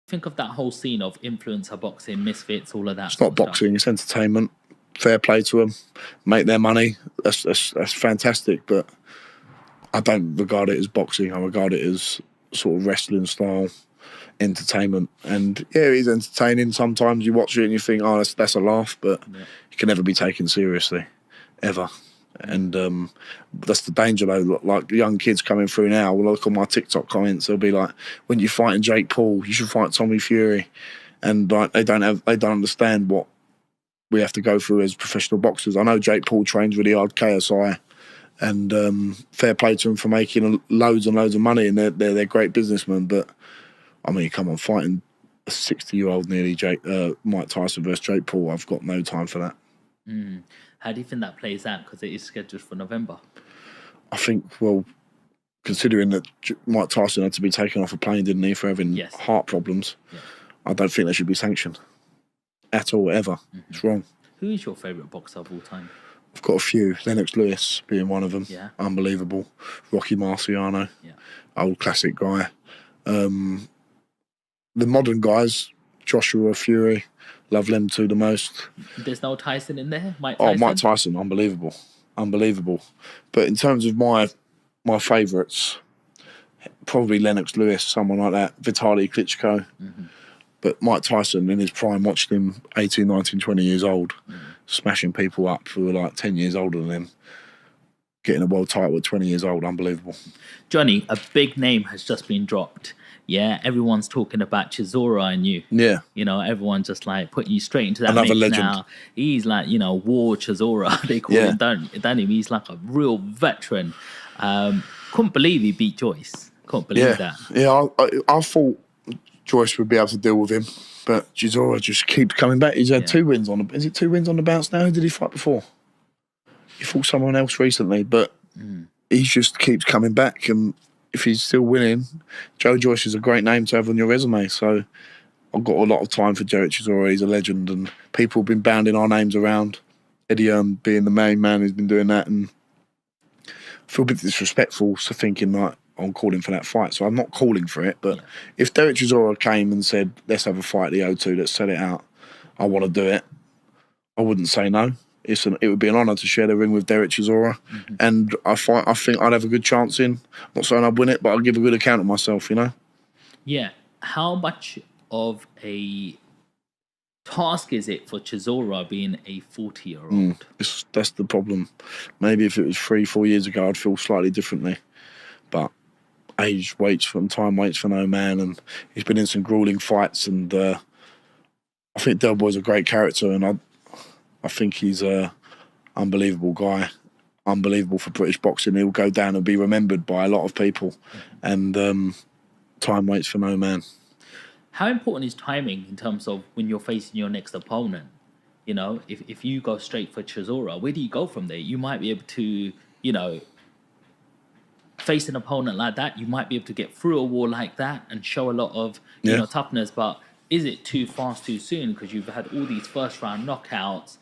Think of that whole scene of influencer boxing, misfits, all of that. It's not boxing; it's entertainment. Fair play to them, make their money. That's fantastic. But I don't regard it as boxing. I regard it as sort of wrestling style entertainment. And yeah, it is entertaining. Sometimes you watch it and you think, oh, that's a laugh, but it can never be taken seriously, ever. And that's the danger, though. Like young kids coming through now will look on my TikTok comments. They'll be like, "When you're fighting Jake Paul, you should fight Tommy Fury," and like they don't understand what we have to go through as professional boxers. I know Jake Paul trains really hard, KSI, and fair play to him for making loads and loads of money, and they're great businessmen. But I mean, come on, fighting a 60-year-old nearly Mike Tyson versus Jake Paul, I've got no time for that. How do you think that plays out? Because it is scheduled for November. I think, well, considering that Mike Tyson had to be taken off a plane, didn't he, for having heart problems, I don't think they should be sanctioned at all, ever. It's wrong. Who is your favourite boxer of all time? I've got a few. Lennox Lewis being one of them. Yeah. Unbelievable. Rocky Marciano. Yeah. Old classic guy. The modern guys, Joshua, Fury. Love them two the most. There's no Tyson in there? Mike Tyson? Oh, Mike Tyson, unbelievable. Unbelievable. But in terms of my favourites, probably Lennox Lewis, someone like that, Vitaly Klitschko. But Mike Tyson, in his prime, watched him 18, 19, 20 years old, smashing people up who were like 10 years older than him, getting a world title at 20 years old. Unbelievable. Johnny, a big name has just been dropped. Yeah, everyone's talking about Chisora and you. Yeah. You know, everyone's just like putting you straight into that Another mix legend. now. He's like, you know, War Chisora, they call him, don't him? He's like a real veteran. Couldn't believe he beat Joyce. Couldn't believe that. Yeah, I thought Joyce would be able to deal with him, but Chisora just keeps coming back. He's had 2 wins on the... Is it 2 wins on the bounce now? Who did he fight before? He fought someone else recently, but he just keeps coming back, and if he's still winning, Joe Joyce is a great name to have on your resume. So I've got a lot of time for Joe Chisora. He's a legend, and people have been bounding our names around. Eddie being the main man who's been doing that, and I feel a bit disrespectful to thinking like I'm calling for that fight. So I'm not calling for it, but if Derek Chisora came and said, let's have a fight at the O2, let's set it out, I want to do it, I wouldn't say no. It would be an honour to share the ring with Derek Chisora, and I think I'd have a good chance in. I'm not saying I'd win it, but I'll give a good account of myself, you know? Yeah. How much of a task is it for Chisora being a 40-year-old? That's the problem. Maybe if it was 3-4 years ago, I'd feel slightly differently. But age waits for time waits for no man, and he's been in some grueling fights, and I think Del Boy's a great character, and I think he's an unbelievable guy, unbelievable for British boxing. He'll go down and be remembered by a lot of people, and time waits for no man. How important is timing in terms of when you're facing your next opponent? You know, if you go straight for Chisora, where do you go from there? You might be able to, you know, face an opponent like that. You might be able to get through a wall like that and show a lot of, you know, toughness, but is it too fast too soon? Because you've had all these first-round knockouts,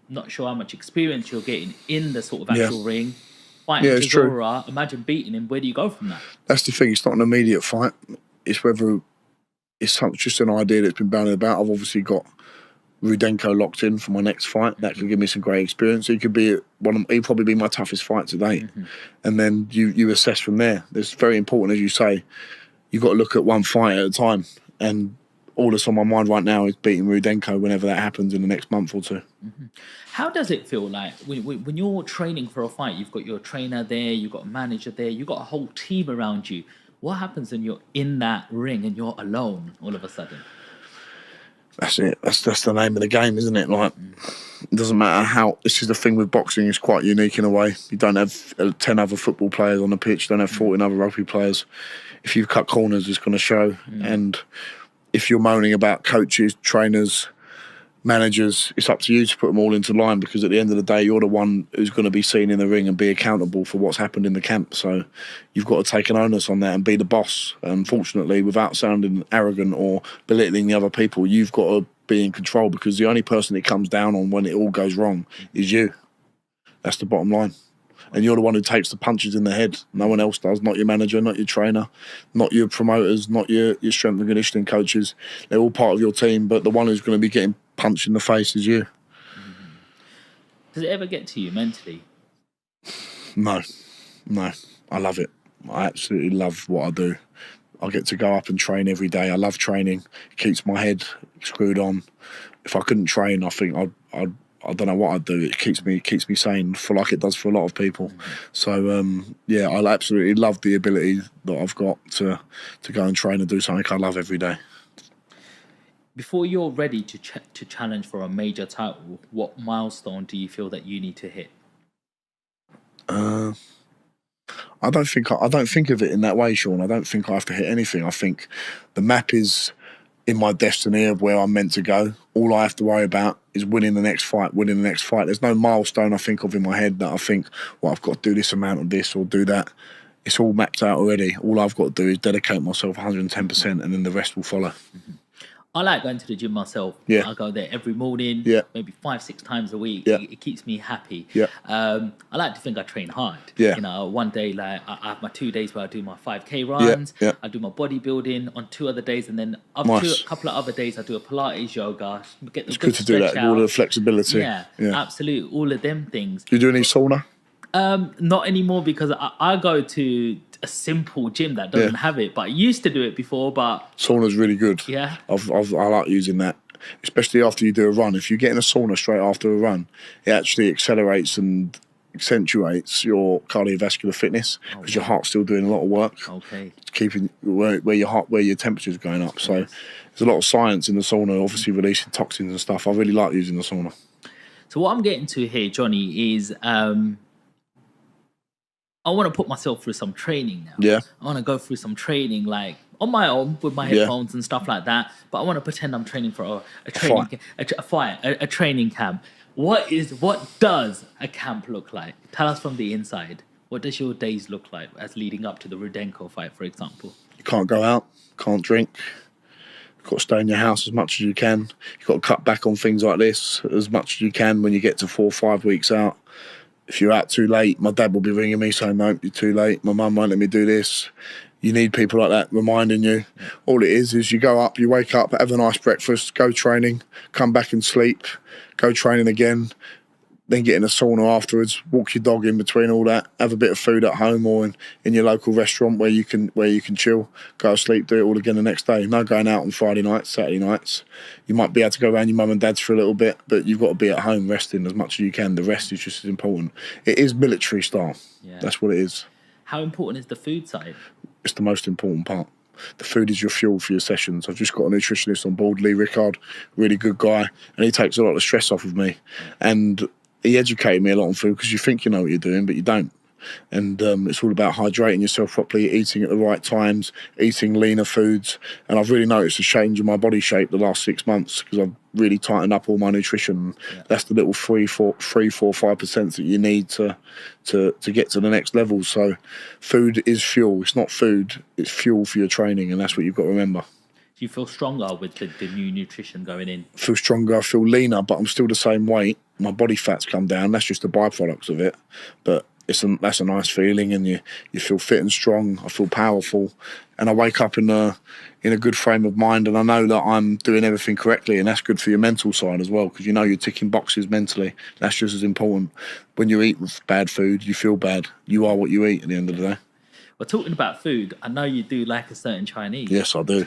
not sure how much experience you're getting in the sort of actual ring. Fighting Chisora, imagine beating him. Where do you go from that? That's the thing. It's not an immediate fight. It's whether it's just an idea that's been bandied about. I've obviously got Rudenko locked in for my next fight. That could give me some great experience. He could be he'd probably be my toughest fight to date. And then you assess from there. It's very important, as you say. You've got to look at one fight at a time, and all that's on my mind right now is beating Rudenko whenever that happens in the next month or two. How does it feel like when you're training for a fight? You've got your trainer there, you've got a manager there, you've got a whole team around you. What happens when you're in that ring and you're alone all of a sudden? That's it. That's the name of the game, isn't it? Like, it doesn't matter how... This is the thing with boxing, it's quite unique in a way. You don't have 10 other football players on the pitch, you don't have 14 other rugby players. If you cut corners, it's going to show. And if you're moaning about coaches, trainers, managers, it's up to you to put them all into line, because at the end of the day, you're the one who's going to be seen in the ring and be accountable for what's happened in the camp. So you've got to take an onus on that and be the boss. Unfortunately, without sounding arrogant or belittling the other people, you've got to be in control, because the only person it comes down on when it all goes wrong is you. That's the bottom line. and you're the one who takes the punches in the head. No one else does. Not your manager, not your trainer, not your promoters, not your strength and conditioning coaches. They're all part of your team, but the one who's going to be getting punched in the face is you. Does it ever get to you mentally? No. I love it. I absolutely love what I do. I get to go up and train every day. I love training. It keeps my head screwed on. If I couldn't train, I think I don't know what I'd do. It keeps me sane, for like it does for a lot of people. So yeah, I absolutely love the ability that I've got to go and train and do something I love every day. Before you're ready to challenge for a major title, what milestone do you feel that you need to hit? I don't think of it in that way, Sean. I don't think I have to hit anything. I think the map is in my destiny of where I'm meant to go. All I have to worry about is winning the next fight. There's no milestone I think of in my head that I think, well, I've got to do this amount of this or do that. It's all mapped out already. All I've got to do is dedicate myself 110%, and then the rest will follow. I like going to the gym myself. Yeah. I go there every morning, Yeah. maybe 5-6 times a week. Yeah. It keeps me happy. Yeah. I like to think I train hard. Yeah. You know, one day, like, I have my 2 days where I do my 5K runs. Yeah. I do my bodybuilding on 2 other days, and then Nice. a couple of other days I do a Pilates, yoga. Get the It's good to do that. stretch All out. the flexibility. Yeah, absolutely. All of them things. Do you do any sauna? Not anymore, because I go to a simple gym that doesn't have it, but I used to do it before. But Sauna's really good. yeah, I like using that, especially after you do a run. If you get in a sauna straight after a run, it actually accelerates and accentuates your cardiovascular fitness, because your heart's still doing a lot of work. Okay. Keeping where your temperature's going up. So there's a lot of science in the sauna, obviously releasing toxins and stuff. I really like using the sauna. So what I'm getting to here, Johnny, is I want to put myself through some training now. Yeah. I want to go through some training, like on my own with my headphones and stuff like that. But I want to pretend I'm training for a training camp. What does a camp look like? Tell us from the inside. What does your days look like as leading up to the Rudenko fight, for example? You can't go out, can't drink. You've got to stay in your house as much as you can. You've got to cut back on things like this as much as you can when you get to 4 or 5 weeks out. If you're out too late, my dad will be ringing me saying, no, you're too late. My mum won't let me do this. You need people like that reminding you. All it is you go up, you wake up, have a nice breakfast, go training, come back and sleep, go training again, then get in a sauna afterwards, walk your dog in between all that, have a bit of food at home or in your local restaurant where you can chill, go to sleep, do it all again the next day. No going out on Friday nights, Saturday nights. You might be able to go around your mum and dad's for a little bit, but you've got to be at home resting as much as you can. The rest is just as important. It is military style. Yeah. That's what it is. How important is the food side? It's the most important part. The food is your fuel for your sessions. I've just got a nutritionist on board, Lee Rickard, really good guy, and he takes a lot of stress off of me. And he educated me a lot on food, because you think you know what you're doing, but you don't. And it's all about hydrating yourself properly, eating at the right times, eating leaner foods. And I've really noticed a change in my body shape the last 6 months, because I've really tightened up all my nutrition. Yeah. That's the little 3-4-5% that you need to get to the next level. So food is fuel. It's not food, it's fuel for your training, and that's what you've got to remember. Do you feel stronger with the new nutrition going in? I feel stronger, I feel leaner, but I'm still the same weight. My body fat's come down. That's just the byproducts of it. But that's a nice feeling, and you feel fit and strong. I feel powerful, and I wake up in a good frame of mind, and I know that I'm doing everything correctly, and that's good for your mental side as well, because you know you're ticking boxes mentally. That's just as important. When you eat bad food, you feel bad. You are what you eat at the end of the day. Well, talking about food, I know you do like a certain Chinese. Yes, I do.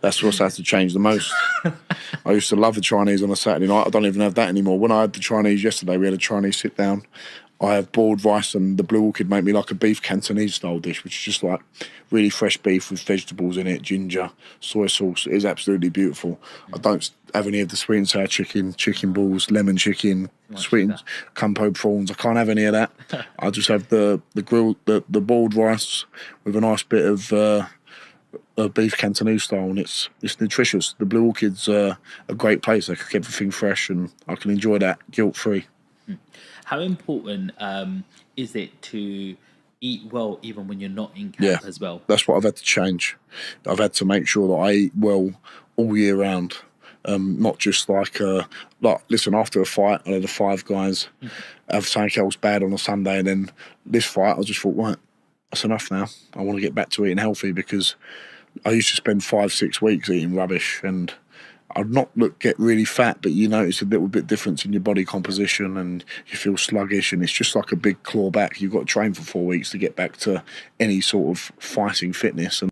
That's what's had to change the most. I used to love the Chinese on a Saturday night. I don't even have that anymore. When I had the Chinese yesterday, we had a Chinese sit down. I have boiled rice, and the Blue Orchid make me like a beef Cantonese style dish, which is just like really fresh beef with vegetables in it, ginger, soy sauce. It is absolutely beautiful. I don't have any of the sweet and sour chicken balls, lemon chicken, sweet and campo prawns. I can't have any of that. I just have the grilled, the boiled rice with a nice bit of a beef Cantonese style, and it's nutritious. The Blue Orchid's a great place. They cook everything fresh, and I can enjoy that guilt-free. How important is it to eat well even when you're not in camp as well? That's what I've had to change. I've had to make sure that I eat well all year round. Not just like listen, after a fight, I had the 5 guys have something else bad on a Sunday, and then this fight, I just thought, right, that's enough now. I want to get back to eating healthy, because I used to spend 5-6 weeks eating rubbish, and I'd not get really fat, but you notice a little bit difference in your body composition, and you feel sluggish, and it's just like a big claw back. You've got to train for 4 weeks to get back to any sort of fighting fitness. And